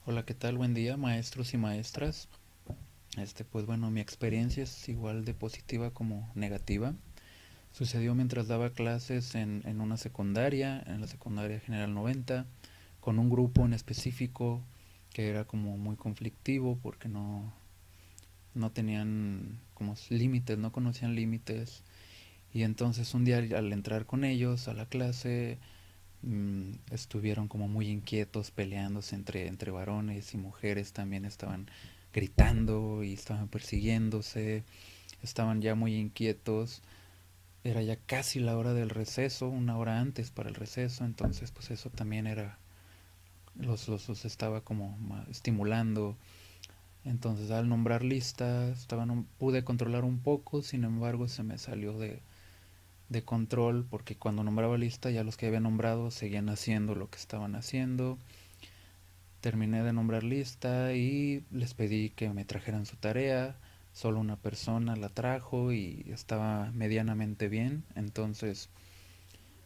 Hola, ¿qué tal? Buen día, maestros y maestras. Pues bueno, mi experiencia es igual de positiva como negativa. Sucedió mientras daba clases en una secundaria, en la secundaria General 90, con un grupo en específico que era como muy conflictivo porque no tenían como límites, no conocían límites. Y entonces un día al entrar con ellos a la clase, estuvieron como muy inquietos peleándose entre varones y mujeres, también estaban gritando y estaban persiguiéndose, estaban ya muy inquietos, era ya casi la hora del receso, una hora antes para el receso, entonces pues eso también era, los estaba como estimulando. Entonces al nombrar listas pude controlar un poco, sin embargo se me salió de control porque cuando nombraba lista ya los que había nombrado seguían haciendo lo que estaban haciendo. Terminé de nombrar lista y les pedí que me trajeran su tarea. Solo una persona la trajo y estaba medianamente bien. Entonces,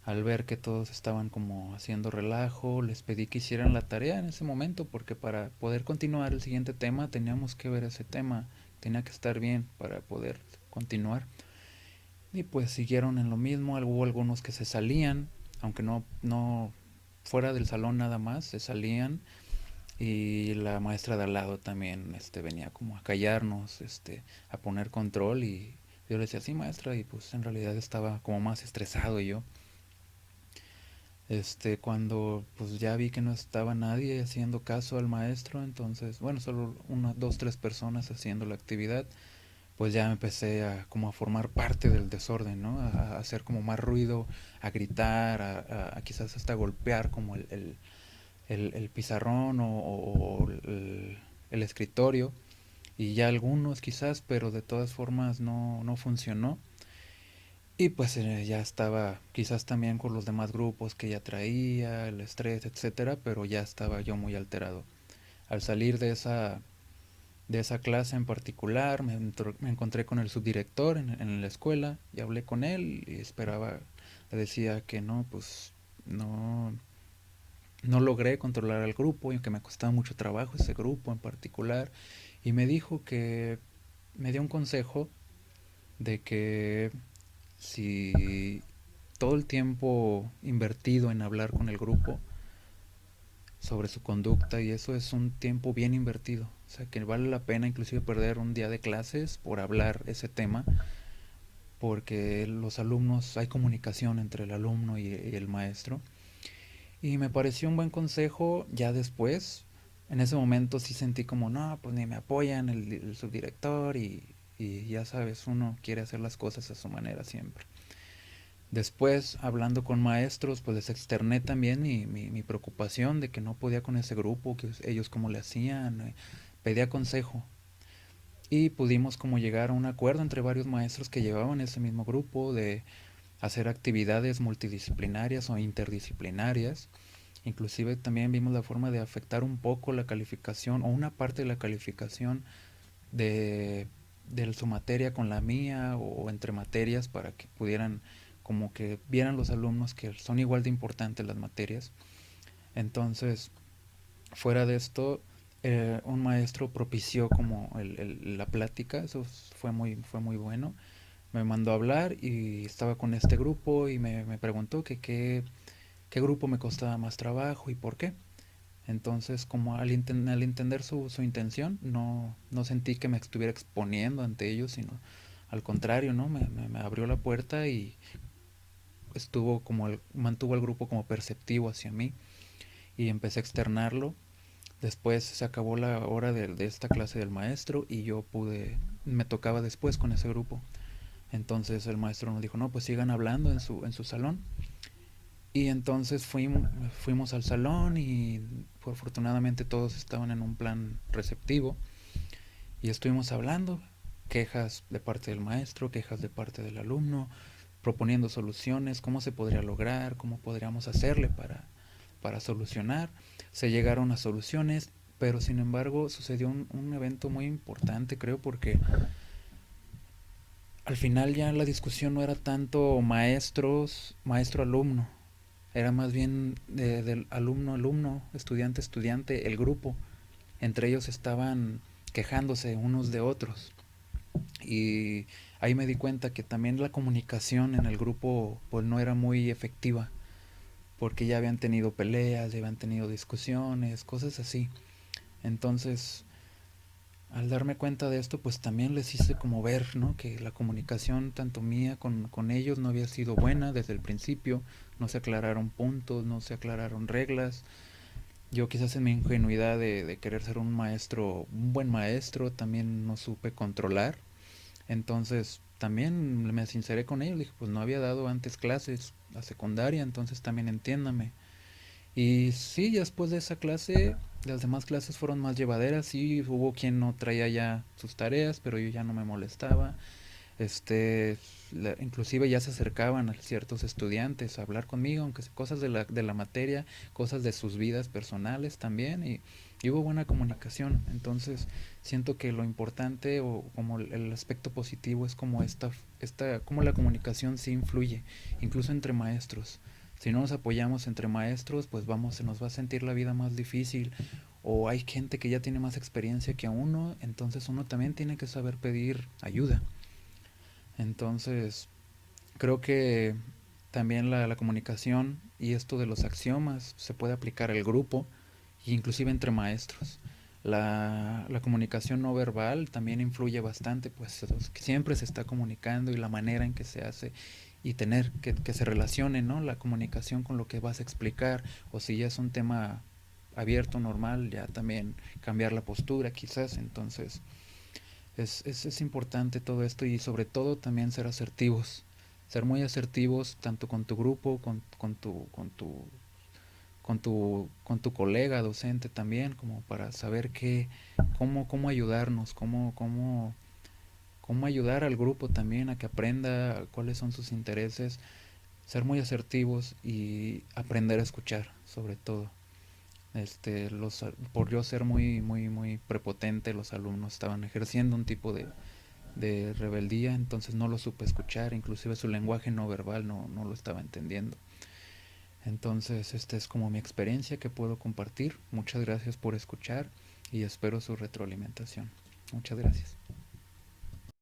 al ver que todos estaban como haciendo relajo, les pedí que hicieran la tarea en ese momento porque para poder continuar el siguiente tema teníamos que ver ese tema. Tenía que estar bien para poder continuar. Y pues siguieron en lo mismo. Hubo algunos que se salían, aunque no fuera del salón nada más, se salían. Y la maestra de al lado también venía como a callarnos, a poner control. Y yo le decía, sí maestra, y pues en realidad estaba como más estresado yo. Cuando pues ya vi que no estaba nadie haciendo caso al maestro, entonces, bueno, solo unas, dos, tres personas haciendo la actividad, pues ya me empecé a como a formar parte del desorden, ¿no? A hacer como más ruido, a gritar, a quizás hasta golpear como el pizarrón o el escritorio. Y ya algunos quizás, pero de todas formas no funcionó. Y pues ya estaba quizás también con los demás grupos que ya traía, el estrés, etcétera, pero ya estaba yo muy alterado. Al salir de esa clase en particular, me encontré con el subdirector en la escuela y hablé con él y esperaba, le decía que no, pues no, no logré controlar al grupo y que me costaba mucho trabajo ese grupo en particular. Y me dijo que me dio un consejo de que si todo el tiempo invertido en hablar con el grupo sobre su conducta y eso es un tiempo bien invertido. O sea, que vale la pena inclusive perder un día de clases por hablar ese tema, porque los alumnos, hay comunicación entre el alumno y el maestro. Y me pareció un buen consejo ya después. En ese momento sí sentí como, no, pues ni me apoyan el subdirector y ya sabes, uno quiere hacer las cosas a su manera siempre. Después, hablando con maestros, pues les externé también mi preocupación de que no podía con ese grupo, que ellos cómo le hacían. Pedía consejo y pudimos como llegar a un acuerdo entre varios maestros que llevaban ese mismo grupo de hacer actividades multidisciplinarias o interdisciplinarias. Inclusive también vimos la forma de afectar un poco la calificación o una parte de la calificación de, de su materia con la mía o entre materias para que pudieran como que vieran los alumnos que son igual de importantes las materias. Entonces, fuera de esto, un maestro propició como la plática, eso fue muy bueno. Me mandó a hablar y estaba con este grupo y me preguntó que qué grupo me costaba más trabajo y por qué. Entonces, como al entender su intención, no sentí que me estuviera exponiendo ante ellos, sino al contrario, ¿no? Me abrió la puerta y mantuvo al grupo como perceptivo hacia mí y empecé a externarlo. Después se acabó la hora de esta clase del maestro y me tocaba después con ese grupo. Entonces el maestro nos dijo, no, pues sigan hablando en su salón. Y entonces fuimos al salón y afortunadamente todos estaban en un plan receptivo y estuvimos hablando, quejas de parte del maestro, quejas de parte del alumno, proponiendo soluciones, cómo se podría lograr, cómo podríamos hacerle para solucionar. Se llegaron a soluciones, pero sin embargo sucedió un evento muy importante, creo, porque al final ya la discusión no era tanto maestro-alumno, era más bien del alumno-alumno, estudiante-estudiante, el grupo. entre ellos estaban quejándose unos de otros. Y ahí me di cuenta que también la comunicación en el grupo pues no era muy efectiva, porque ya habían tenido peleas, ya habían tenido discusiones, cosas así. Entonces, al darme cuenta de esto, pues también les hice como ver, ¿no? Que la comunicación tanto mía con ellos no había sido buena desde el principio, no se aclararon puntos, no se aclararon reglas. Yo quizás en mi ingenuidad de querer ser un maestro, un buen maestro, también no supe controlar. Entonces también me sinceré con ellos, dije, pues no había dado antes clases a secundaria, entonces también entiéndame. Y sí, después de esa clase, las demás clases fueron más llevaderas, sí, hubo quien no traía ya sus tareas, pero yo ya no me molestaba. Este, inclusive ya se acercaban a ciertos estudiantes a hablar conmigo, aunque sea cosas de la materia, cosas de sus vidas personales también, y hubo buena comunicación. Entonces, siento que lo importante o como el aspecto positivo es como cómo la comunicación sí influye, incluso entre maestros. Si no nos apoyamos entre maestros, pues se nos va a sentir la vida más difícil. O hay gente que ya tiene más experiencia que uno, entonces uno también tiene que saber pedir ayuda. Entonces, creo que también la comunicación y esto de los axiomas se puede aplicar al grupo e inclusive entre maestros. La comunicación no verbal también influye bastante, pues siempre se está comunicando y la manera en que se hace y tener que se relacione, ¿no? La comunicación con lo que vas a explicar, o si ya es un tema abierto, normal, ya también cambiar la postura quizás. Entonces es importante todo esto y sobre todo también ser asertivos, ser muy asertivos tanto con tu grupo, con tu colega docente también, como para saber cómo ayudarnos, cómo ayudar al grupo también a que aprenda cuáles son sus intereses, ser muy asertivos y aprender a escuchar, sobre todo. Por yo ser muy prepotente, los alumnos estaban ejerciendo un tipo de rebeldía, entonces no lo supe escuchar, inclusive su lenguaje no verbal no lo estaba entendiendo. Entonces, esta es como mi experiencia que puedo compartir. Muchas gracias por escuchar y espero su retroalimentación. Muchas gracias.